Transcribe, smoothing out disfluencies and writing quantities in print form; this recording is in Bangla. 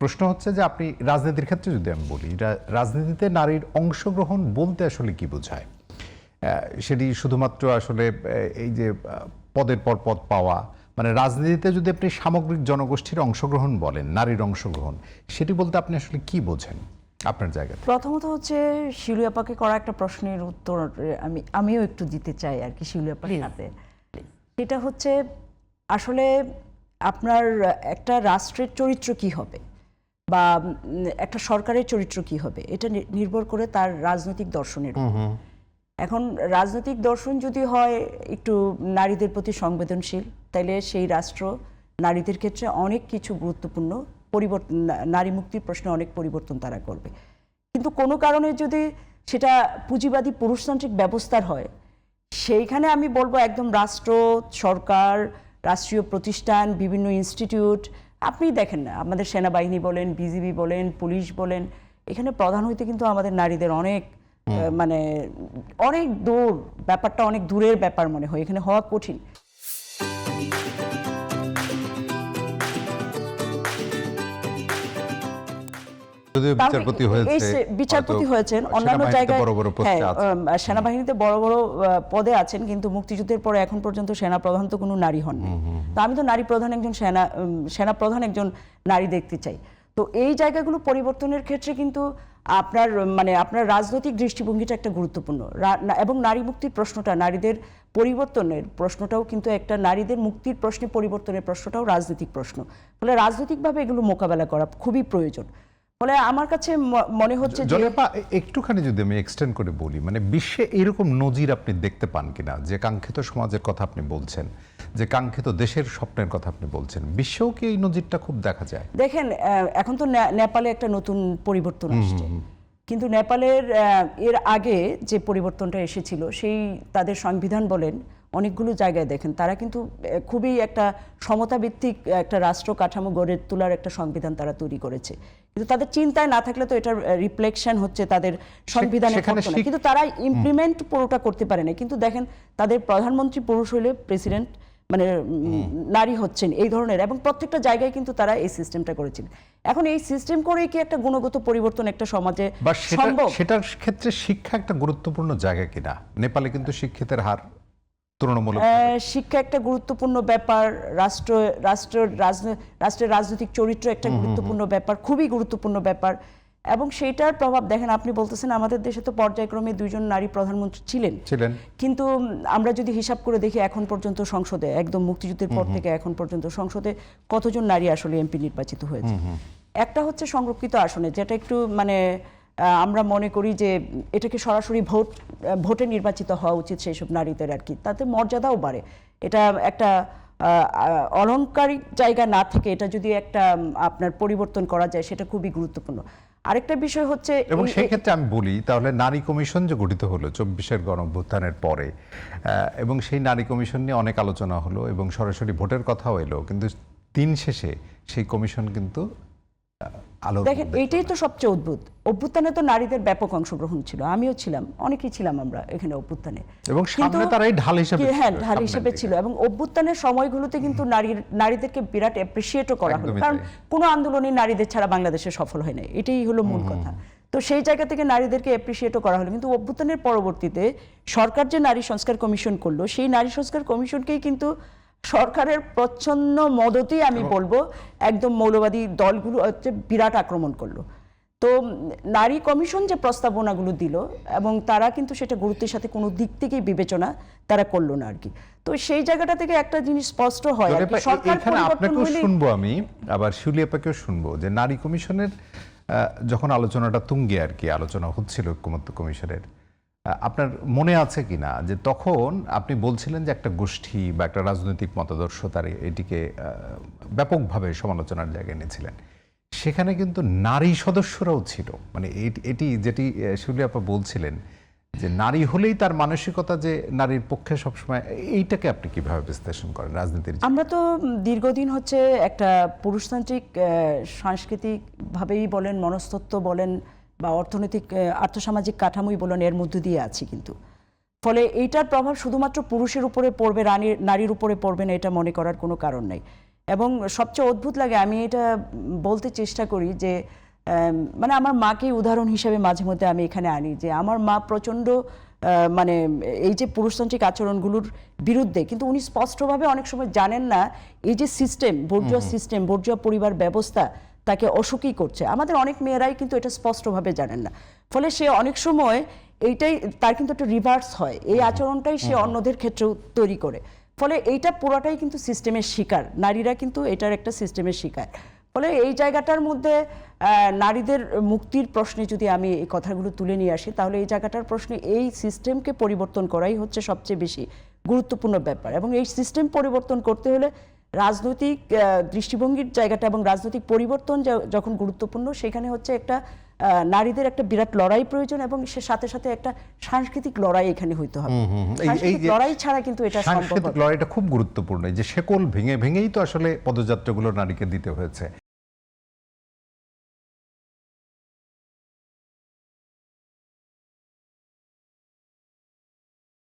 প্রশ্ন হচ্ছে যে আপনি রাজনীতির ক্ষেত্রে যদি আমি বলি, রাজনীতিতে নারীর অংশগ্রহণ বলতে আসলে কি বোঝায়? সেটি শুধুমাত্র আসলে এই যে পদের পর পদ পাওয়া, মানে রাজনীতিতে যদি আপনি সামগ্রিক জনগোষ্ঠীর অংশগ্রহণ বলেন, নারীর অংশগ্রহণ, সেটি বলতে আপনি আসলে কি বোঝেন আপনার জায়গাতে? প্রথমত হচ্ছে শিলু আপাকে করা একটা প্রশ্নের উত্তর আমিও একটু দিতে চাই আর কি শিলু আপার সাথে। সেটা হচ্ছে আসলে আপনার একটা রাষ্ট্রের চরিত্র কি হবে বা একটা সরকারের চরিত্র কি হবে, এটা নির্ভর করে তার রাজনৈতিক দর্শনের উপর। এখন রাজনৈতিক দর্শন যদি হয় একটু নারীদের প্রতি সংবেদনশীল, তাইলে সেই রাষ্ট্র নারীদের ক্ষেত্রে অনেক কিছু গুরুত্বপূর্ণ পরিবর্তন, নারী মুক্তির প্রশ্নে অনেক পরিবর্তন তারা করবে। কিন্তু কোনো কারণে যদি সেটা পুঁজিবাদী পুরুষতান্ত্রিক ব্যবস্থার হয়, সেইখানে আমি বলবো একদম রাষ্ট্র, সরকার, রাষ্ট্রীয় প্রতিষ্ঠান, বিভিন্ন ইনস্টিটিউট, আপনি দেখেন না আমাদের সেনাবাহিনী বলেন, বিজিবি বলেন, পুলিশ বলেন, এখানে প্রধান হইতে কিন্তু আমাদের নারীদের অনেক মানে অনেক দূর, ব্যাপারটা অনেক দূরের ব্যাপার মনে হয়, এখানে হওয়া কঠিন। বিচারপতি হয়েছেন, অন্যান্য জায়গায় সেনাবাহিনীতে বড় বড় পদে আছেন, কিন্তু মুক্তিযুদ্ধের পরে এখন পর্যন্ত সেনা প্রধান তো কোনো নারী হননি। তো আমি তো নারী প্রধান একজন সেনা প্রধান একজন নারী দেখতে চাই। তো এই জায়গাগুলো পরিবর্তনের ক্ষেত্রে কিন্তু আপনার রাজনৈতিক দৃষ্টিভঙ্গিটা একটা গুরুত্বপূর্ণ, এবং নারী মুক্তির প্রশ্নটা, নারীদের পরিবর্তনের প্রশ্নটাও কিন্তু একটা, নারীদের মুক্তির প্রশ্নে পরিবর্তনের প্রশ্নটাও রাজনৈতিক প্রশ্ন, ফলে রাজনৈতিকভাবে এগুলো মোকাবেলা করা খুবই প্রয়োজন। ফলে আমার কাছে মনে হচ্ছে যে একটুখানি যদি আমি এক্সটেন্ড করে বলি, মানে বিশ্বে এরকম নজির আপনি দেখতে পান কিনা, যে কাঙ্ক্ষিত সমাজের কথা আপনি বলছেন, যে কাঙ্ক্ষিত দেশের স্বপ্নের কথা আপনি বলছেন, বিশ্বেও কি এই নজিরটা খুব দেখা যায়? দেখেন, এখন তো নেপালে একটা নতুন পরিবর্তন আসছে, কিন্তু নেপালের এর আগে যে পরিবর্তনটা এসেছিল, সেই তাদের সংবিধান বলেন, অনেকগুলো জায়গায় দেখেন তারা কিন্তু খুবই একটা সমতাভিত্তিক একটা রাষ্ট্র কাঠামো গড়ে তোলার একটা সংবিধান তারা তৈরি করেছে, কিন্তু তাদের চিন্তায় না থাকলে তো এটার রিফ্লেকশন হচ্ছে তাদের সংবিধানে, কিন্তু তারা ইমপ্লিমেন্ট পুরোটা করতে পারে না। কিন্তু দেখেন তাদের প্রধানমন্ত্রী পুরুষ হইলে প্রেসিডেন্ট মানে নারী হচ্ছেন, এই ধরনের, এবং প্রত্যেকটা জায়গায় কিন্তু তারা এই সিস্টেমটা করেছেন। এখন এই সিস্টেম করে কি একটা গুণগত পরিবর্তন একটা সমাজে সম্ভব? সেটার ক্ষেত্রে শিক্ষা একটা গুরুত্বপূর্ণ জায়গা কিনা? নেপালে কিন্তু শিক্ষিতের হার তুলনামূলক, শিক্ষা একটা গুরুত্বপূর্ণ ব্যাপার, রাষ্ট্রের রাজনৈতিক চরিত্র একটা গুরুত্বপূর্ণ ব্যাপার, খুবই গুরুত্বপূর্ণ ব্যাপার, এবং সেইটার প্রভাব দেখেন, আপনি বলতেছেন আমাদের দেশে তো পর্যায়ক্রমে 2 জন নারী প্রধানমন্ত্রী ছিলেন, কিন্তু আমরা যদি হিসাব করে দেখি এখন পর্যন্ত সংসদে, একদম মুক্তিযুদ্ধের পর থেকে এখন পর্যন্ত সংসদে কতজন নারী আসলে এমপি নির্বাচিত হয়েছে? একটা হচ্ছে সংরক্ষিত আসনে, যেটা একটু মানে আমরা মনে করি যে এটাকে সরাসরি ভোটে নির্বাচিত হওয়া উচিত সেই সব নারীদের আর কি, তাতে মর্যাদাও বাড়ে। এটা একটা অলংকারিক জায়গা না থেকে এটা যদি একটা আপনার পরিবর্তন করা যায়, সেটা খুবই গুরুত্বপূর্ণ। আরেকটা বিষয় হচ্ছে, এবং সেই ক্ষেত্রে আমি বলি তাহলে নারী কমিশন যে গঠিত হলো 24-এর গণঅভ্যুত্থানের পরে, এবং সেই নারী কমিশন নিয়ে অনেক আলোচনা হলো এবং সরাসরি ভোটের কথাও এলো, কিন্তু দিন শেষে সেই কমিশন কিন্তু দেখেন এইটাই তো সবচেয়ে অদ্ভুত, অভ্যুত্থানে তো নারীদের ব্যাপক অংশগ্রহণ ছিল, আমিও ছিলাম, অনেকেই ছিলাম আমরা এখানে অভ্যুত্থানে, এবং সামনে তারাই ঢাল হিসেবে ছিল, এবং অভ্যুত্থানের সময়গুলোতে কিন্তু নারীদেরকে বিরাট অ্যাপ্রিসিয়েটও করা হলো, কারণ কোনো আন্দোলনে নারীদের ছাড়া বাংলাদেশে সফল হয় না, এটাই হলো মূল কথা। তো সেই জায়গা থেকে নারীদেরকে অ্যাপ্রিসিয়েটও করা হলো, কিন্তু অভ্যুত্থানের পরবর্তীতে সরকার যে নারী সংস্কার কমিশন করলো, সেই নারী সংস্কার কমিশনকেই কিন্তু সরকারের প্রচ্ছন্ন মদতেই আমি বলবো একদম মৌলবাদী দলগুলো হচ্ছে বিরাট আক্রমণ করলো। তো নারী কমিশন যে প্রস্তাবনাগুলো দিল, এবং তারা কিন্তু সেটা গুরুত্বের সাথে কোনো দিক থেকেই বিবেচনা তারা করলো না আর কি। তো সেই জায়গাটা থেকে একটা জিনিস স্পষ্ট হয়, আপনাকেও শুনবো আমি, আবার শিউলি আপাকেও শুনবো, যে নারী কমিশনের যখন আলোচনাটা তুঙ্গে আর কি আলোচনা হচ্ছিল ঐক্যমত্য কমিশনের, আপনার মনে আছে কিনা যে তখন আপনি বলছিলেন যে একটা গোষ্ঠী বা একটা রাজনৈতিক মতাদর্শ তার এটিকে ব্যাপকভাবে সমালোচনার জায়গায় এনেছিলেন, সেখানে কিন্তু নারী সদস্যরাও ছিল, মানে এটি যেটি শিউলি আপা বলছিলেন যে নারী হলেই তার মানসিকতা যে নারীর পক্ষে সবসময়, এইটাকে আপনি কিভাবে বিশ্লেষণ করেন রাজনীতির? আমরা তো দীর্ঘদিন হচ্ছে একটা পুরুষতান্ত্রিক সাংস্কৃতিক ভাবেই বলেন, মনস্তত্ত্ব বলেন, বা অর্থনৈতিক আর্থসামাজিক কাঠামোই বলেন, এর মধ্য দিয়ে আছি, কিন্তু ফলে এইটার প্রভাব শুধুমাত্র পুরুষের উপরে পড়বে, নারীর উপরে পড়বে না এটা মনে করার কোনো কারণ নেই। এবং সবচেয়ে অদ্ভুত লাগে, আমি এটা বলতে চেষ্টা করি যে মানে আমার মাকে উদাহরণ হিসেবে মাঝে মধ্যে আমি এখানে আনি, যে আমার মা প্রচণ্ড মানে এই যে পুরুষতান্ত্রিক আচরণগুলোর বিরুদ্ধে, কিন্তু উনি স্পষ্টভাবে অনেক সময় জানেন না এই যে সিস্টেম, বর্জ্য পরিবার ব্যবস্থা তাকে অসুখী করছে। আমাদের অনেক মেয়েরাই কিন্তু এটা স্পষ্টভাবে জানেন না, ফলে সে অনেক সময় এইটাই তার কিন্তু একটা রিভার্স হয়, এই আচরণটাই সে অন্যদের ক্ষেত্রেও তৈরি করে। ফলে এইটা পুরোটাই কিন্তু সিস্টেমের শিকার, নারীরা কিন্তু এটার একটা সিস্টেমের শিকার। ফলে এই জায়গাটার মধ্যে নারীদের মুক্তির প্রশ্নে যদি আমি এই কথাগুলো তুলে নিয়ে আসি, তাহলে এই জায়গাটার প্রশ্নে এই সিস্টেমকে পরিবর্তন করাই হচ্ছে সবচেয়ে বেশি গুরুত্বপূর্ণ ব্যাপার। এবং এই সিস্টেম পরিবর্তন করতে হলে রাজনৈতিক দৃষ্টিভঙ্গির জায়গাটা এবং রাজনৈতিক পরিবর্তন যখন গুরুত্বপূর্ণ, সেখানে হচ্ছে একটা নারীদের একটা বিরাট লড়াই প্রয়োজন, এবং সে সাথে সাথে একটা সাংস্কৃতিক লড়াই এখানে হইতে হবে। সাংস্কৃতিক লড়াই ছাড়া কিন্তু এটা সম্ভব সাংস্কৃতিক লড়াইটা খুব গুরুত্বপূর্ণ। এই যে শেকল ভেঙেই তো আসলে পদযাত্রাগুলো নারীকে দিতে হয়েছে।